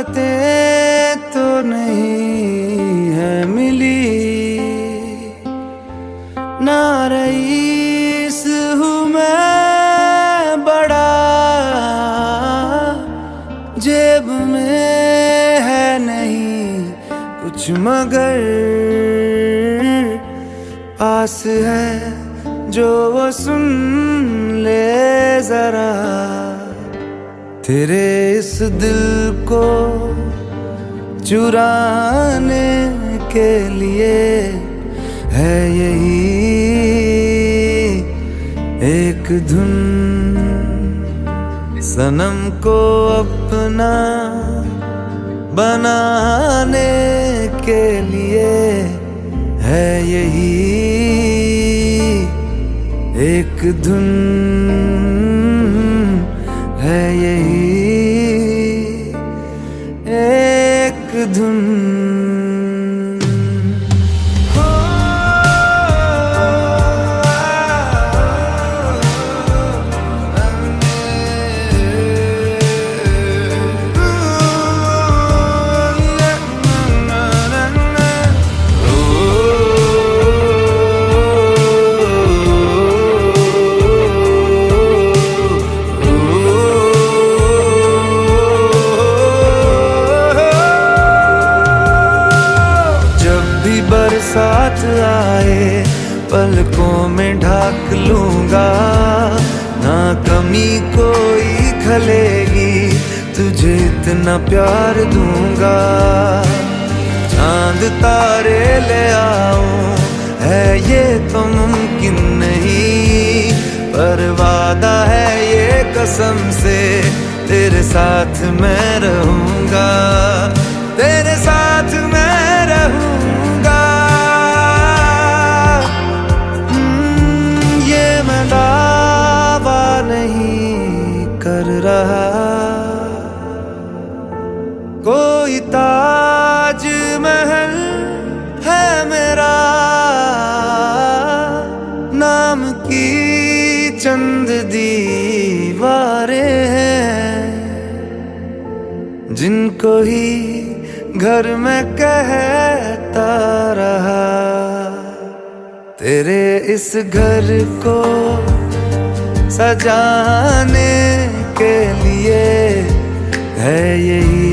बातें तो नहीं है मिली, ना रईस हूँ मैं बड़ा, जेब में है नहीं कुछ मगर पास है जो वो सुन ले जरा। तेरे इस दिल को चुराने के लिए है यही एक धुन, सनम को अपना बनाने के लिए है यही एक धुन, है यही एक धुन। बरसात आए पलकों में ढाक लूंगा, ना कमी कोई खलेगी, तुझे इतना प्यार दूंगा। चांद तारे ले आऊं है ये तो मुमकिन नहीं, पर वादा है ये कसम से तेरे साथ मैं रहूंगा, तेरे साथ मैं रहूंगा। दावा नहीं कर रहा कोई ताज महल है मेरा, नाम की चंद दीवारें हैं जिनको ही घर में कहता रहा। तेरे इस घर को सजाने के लिए है यही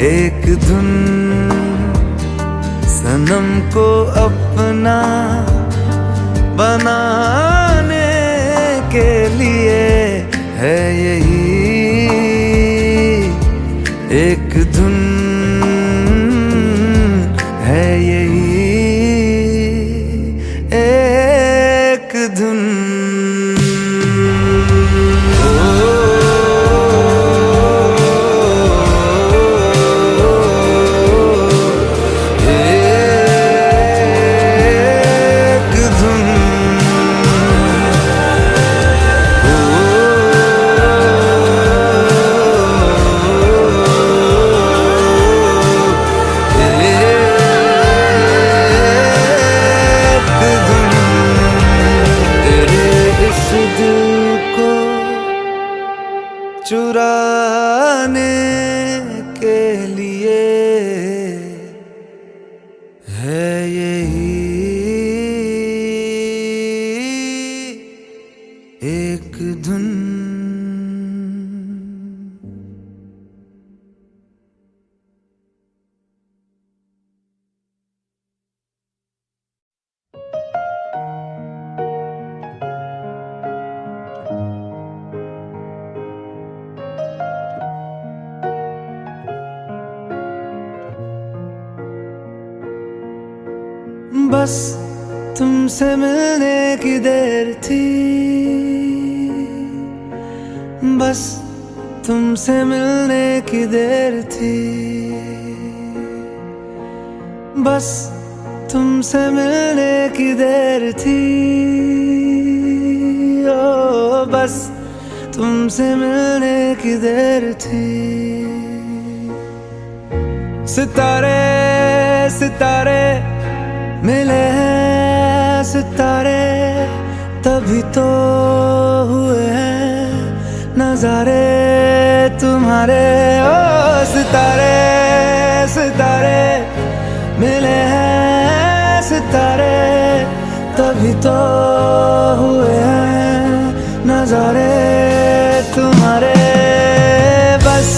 एक धुन, सनम को अपना बनाने के लिए है यही एक धुन, है यही एक धुन। चुराने के लिए है यही एक धुन। बस तुमसे मिलने की देर थी, बस तुमसे मिलने की देर थी, बस तुमसे मिलने की देर थी, ओ बस तुमसे मिलने की देर थी। सितारे सितारे मिले हैं सितारे, तभी तो हुए हैं नजारे तुम्हारे। तुम्हारे ओ सितारे सितारे मिले हैं सितारे, तभी तो हुए हैं नजारे तुम्हारे। बस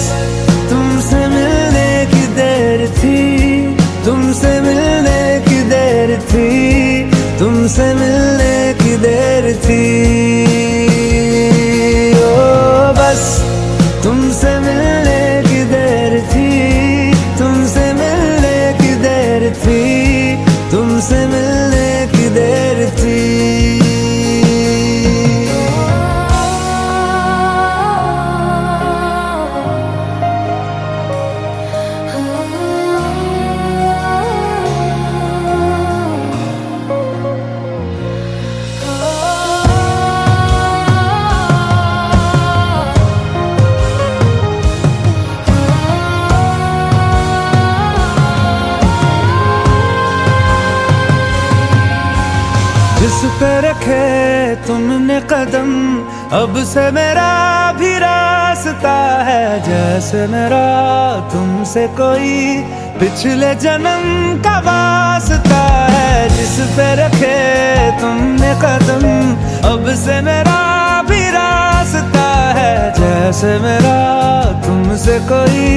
तुमसे मिलने की देर थी, तुमसे मिलने की देर थी, तुमसे मिलने की देर थी। ओ बस तुमसे मिलने की देर थी, तुमसे मिलने की देर थी, तुमसे मिलने की देर थी। जिस पे रखे तुमने कदम, अब से मेरा भी रास्ता है। जैसे मेरा तुमसे कोई पिछले जन्म का वास्ता है। जिस पे रखे तुमने कदम, अब से मेरा भी रास्ता है। जैसे मेरा तुमसे कोई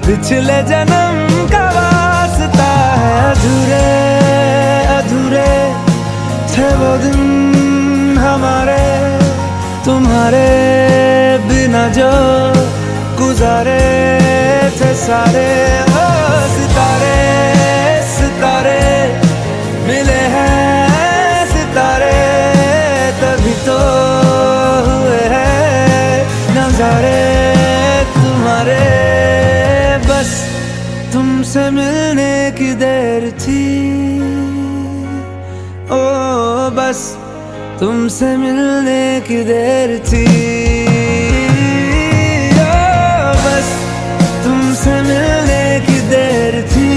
पिछले जन्म का वास्ता है। अधूरे अधूरे थे वो दिन हमारे, तुम्हारे बिना जो गुजारे थे सारे। ओ सितारे सितारे मिले हैं सितारे, तभी तो हुए हैं नजारे तुम्हारे। बस तुमसे मिलने की देर थी, ओ बस तुमसे मिलने की देर थी। ओ बस तुमसे मिलने की देर थी,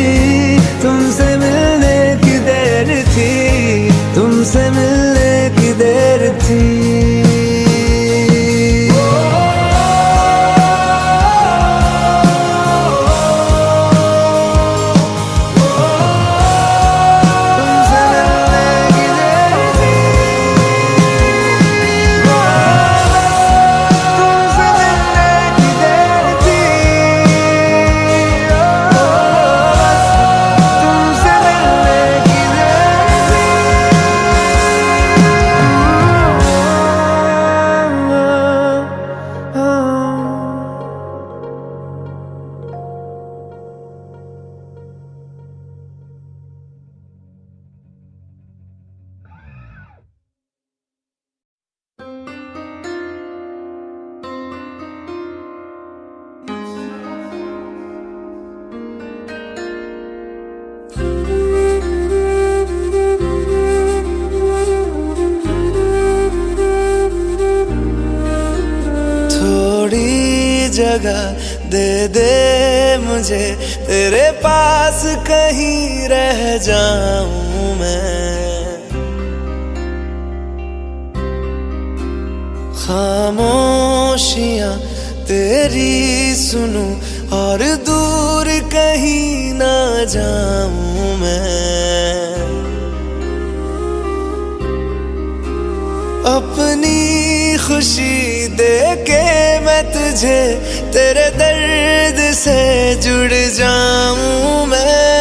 तुमसे मिलने की देर थी, तुमसे मिलने की देर थी। जगह दे दे मुझे, तेरे पास कहीं रह जाऊं मैं। खामोशियां तेरी सुनूं और दूर कहीं ना जाऊं मैं। अपनी खुशी दे के मैं तुझे तेरे दर्द से जुड़ जाऊं मैं।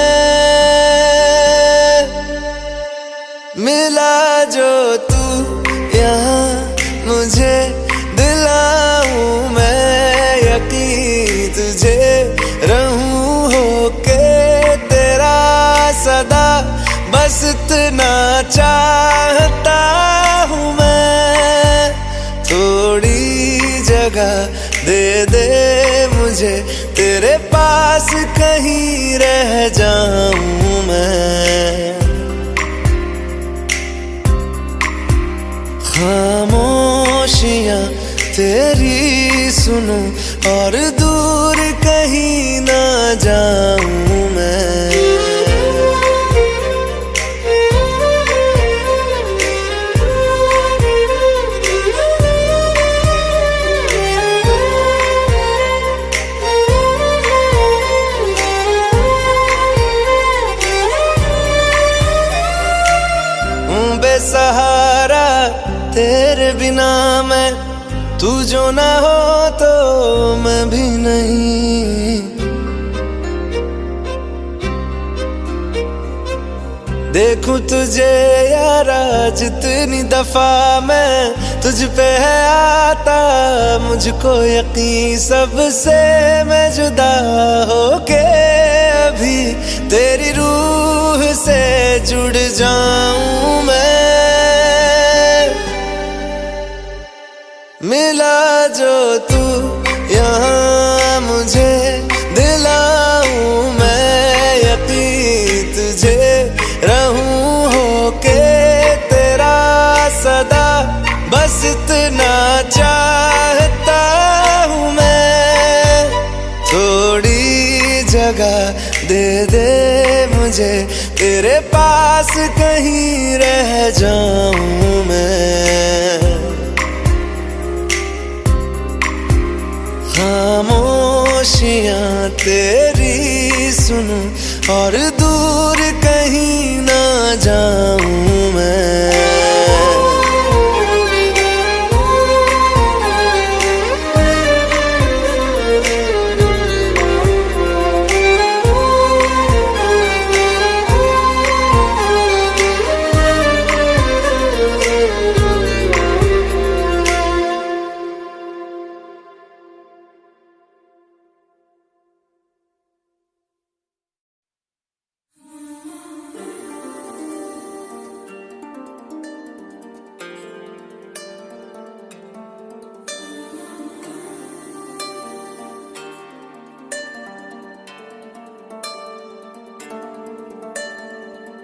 मिला जो तू यहाँ मुझे दिलाऊं मैं यकीन तुझे रहूं होके तेरा सदा, बस इतना चाहता हूँ मैं। थोड़ी जगह दे दे मुझे, तेरे पास कहीं रह जाऊं मैं। खामोशियां तेरी सुनूं और दूर कहीं ना जाऊं मैं। ना मैं, तू जो ना हो तो मैं भी नहीं। देखूं तुझे यारा जितनी दफा मैं तुझ पे है आता, मुझको यकीन सबसे मैं जुदा होके अभी तेरी रूह से जुड़ जाऊं मैं। मिला जो तू यहाँ मुझे, दिलाऊं मैं यकीन तुझे, रहूं होके तेरा सदा, बस इतना चाहता हूँ मैं। थोड़ी जगह दे दे मुझे, तेरे पास कहीं रह जाऊं मैं। खामोशियाँ तेरी सुनूं और दूर कहीं ना जाऊं मैं।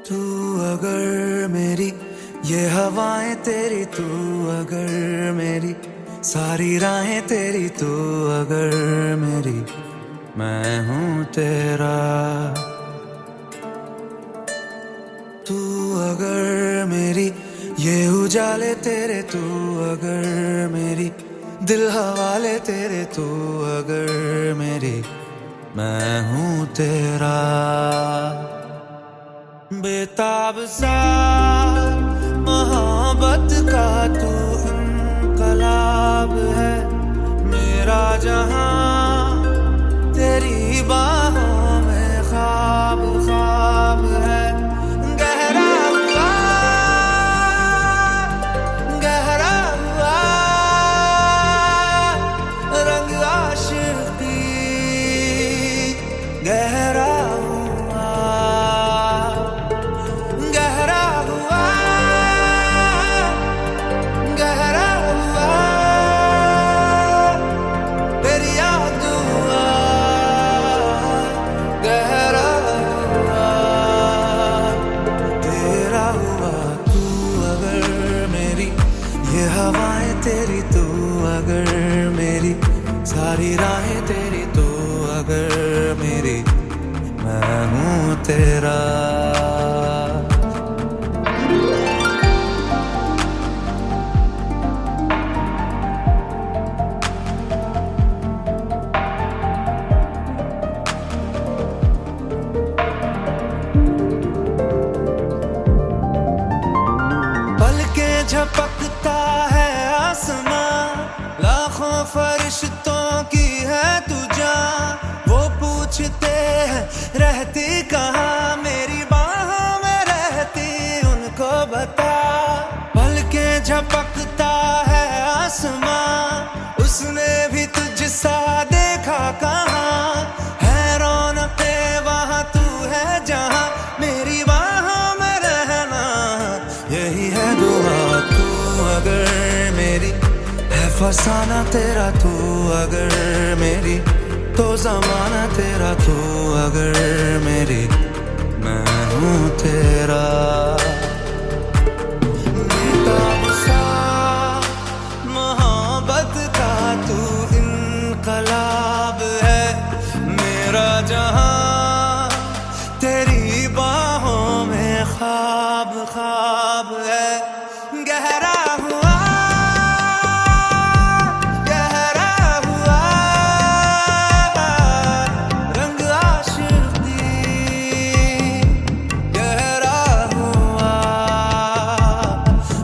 तू अगर मेरी ये हवाएं तेरी, तू अगर मेरी सारी राहें तेरी, तू अगर मेरी मैं हूँ तेरा। तू अगर मेरी ये उजाले तेरे, तू अगर मेरी दिल हवाले तेरे, तू अगर मेरी मैं हूँ तेरा। बेताब सा मोहब्बत का तू इनकलाब है, मेरा जहां तेरी बाहों में ख्वाब ख्वाब है। गहरा हुआ रंग आशिकी, गहरा तेरी, तू अगर मेरी सारी राहें तेरी, तू अगर मेरी मैं हूँ तेरा। पलके झपकता है आसमां, लाखों फरिश्तों की है तू जान। वो पूछते हैं रहती कहाँ, मेरी बाहों में रहती उनको बता। पलके झपकता है आसमां, उसने भी तुझसा देखा कहाँ। है रौनके वहाँ तू है जहाँ, मेरी बाहों में रहना यही है दुआ। तू अगर मेरी है फसाना तेरा, तू अगर मेरी तो ज़माना तेरा, तू अगर मेरी मैं हूँ तेरा। बेताब सा मोहब्बत का तू इनकलाब है, मेरा जहां तेरी बाहों में ख्वाब ख्वाब है। गहरा हुआ रंग आशिकी, गहरा हुआ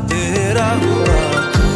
तेरा हुआ। तू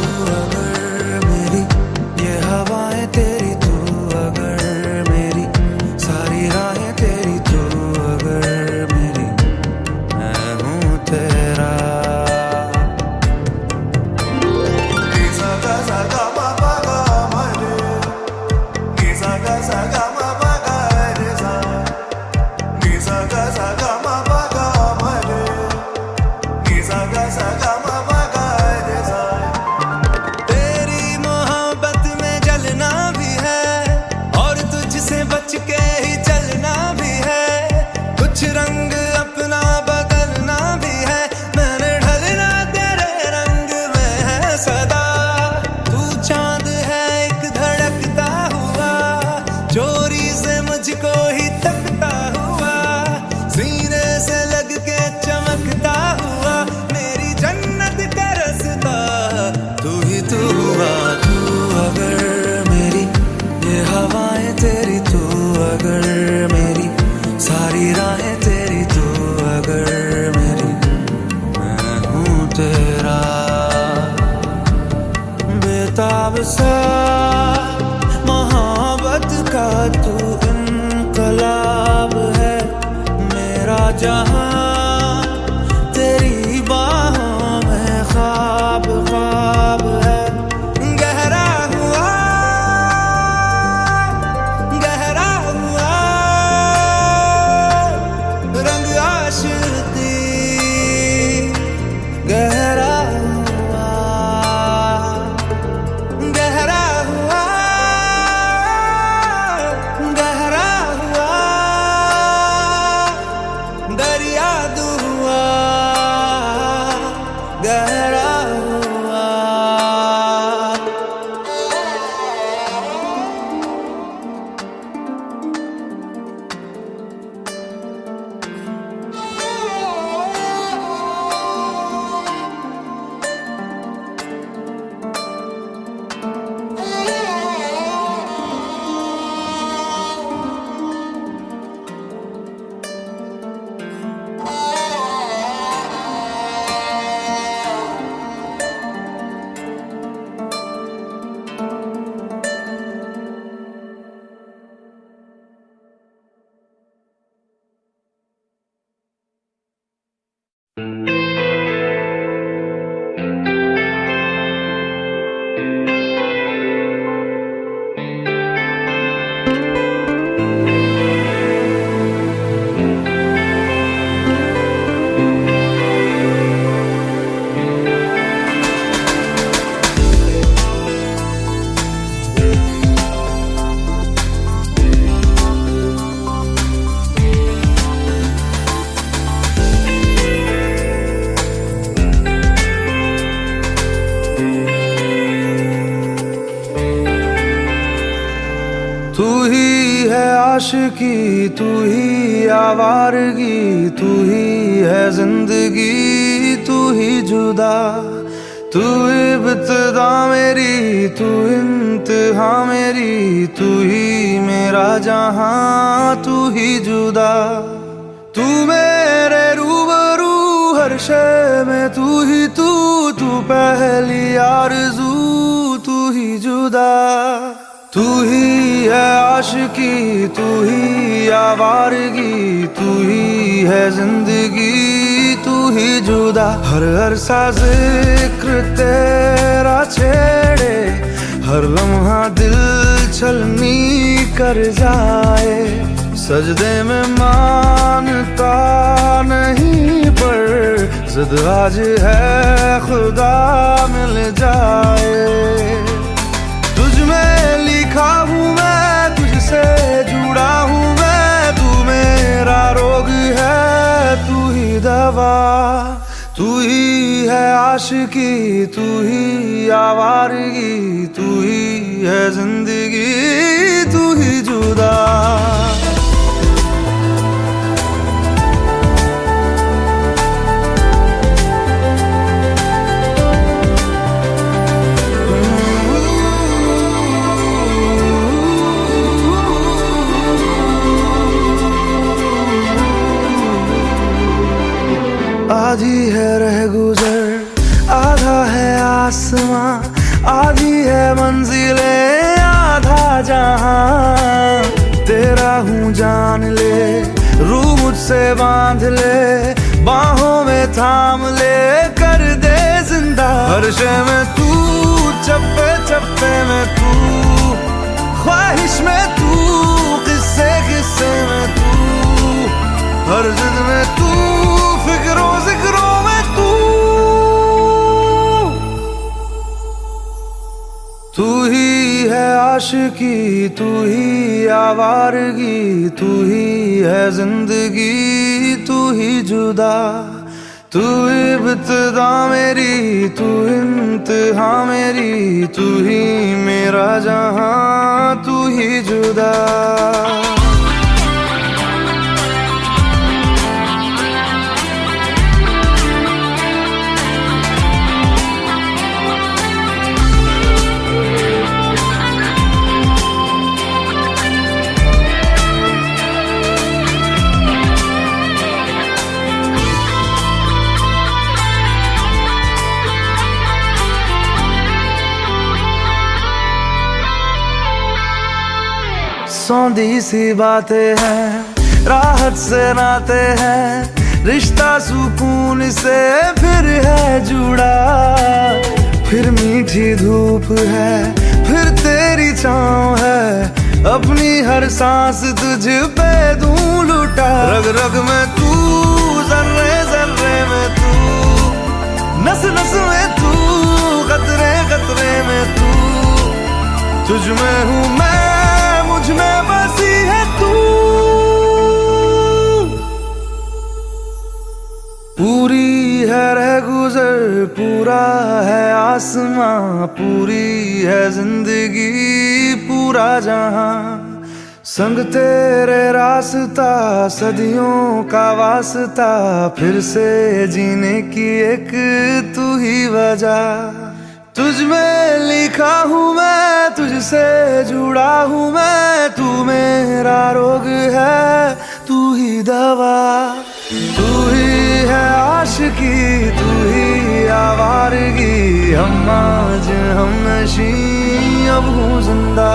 तालाब है मेरा जहां, तेरी बाहों में ख्वाब ख्वाब है। गहरा हुआ रंग आशिकी, गहरा हुआ गहरा हुआ गहरा हुआ दरिया दुआ गहरा हुआ। तू ही है आशिकी, तू ही आवारगी, तू ही है जिंदगी, तू ही जुदा। तू इब्तिदा मेरी, तू इंतहा मेरी, तू ही मेरा जहां, तू ही जुदा। तू मेरे रूबरू हर शय में, तू ही तू पहली आरज़ू, तू ही जुदा। तू ही है आशिकी, तू ही आवारगी, तू ही है जिंदगी, तू ही जुदा। हर सा जिक्र तेरा छेड़े, हर लम्हा दिल छलनी कर जाए। सजदे में मानता नहीं पर जिद आज है खुदा मिल जाए। तुझ में लिखा हूँ मैं, तुझसे जुड़ा हूँ मैं, तू मेरा रोग है, तू ही दवा। तू ही है आशिकी, तू ही आवारगी, तू ही है जिंदगी, तू ही जुदा। आधी है रह गुजर, आधा है आसमां, आधी है मंजिले, आधा जहां। तेरा हूँ जान ले, रूह मुझसे बांध ले, बाहों में थाम ले, कर दे जिंदा। हर शय में तू, चप्पे चप्पे में तू, ख्वाहिश में तू, किस्से किस्से में तू, हर जिद में तू, फिक्रों जिक्रों में तू। तू ही है आशिकी, तू ही आवारगी, तू ही है जिंदगी, तू ही जुदा। तू इब्तिदा मेरी, तू इंतहा मेरी, तू ही मेरा जहां, तू ही जुदा। सौंधी सी बातें हैं, राहत से नाते हैं, रिश्ता सुकून से फिर है जुड़ा। फिर मीठी धूप है, फिर तेरी छाँव है, अपनी हर सांस तुझ पे दूं लुटा। रग रग में तू, जर्रे जर्रे में तू, नस नस में तू, कतरे कतरे में तू। तुझ में हूँ मैं, मुझ में बसी है तू। पूरी है रह गुजर, पूरा है आसमां, पूरी है जिंदगी, पूरा जहां। संग तेरे रास्ता, सदियों का वास्ता, फिर से जीने की एक तू ही वजह। तुझ में लिखा हूँ मैं, तुझसे जुड़ा हूँ मैं, तू मेरा रोग है, तू ही दवा। तू ही है आशिकी, तू ही आवारगी, हम आज हम नशी अब हूँ जिंदा।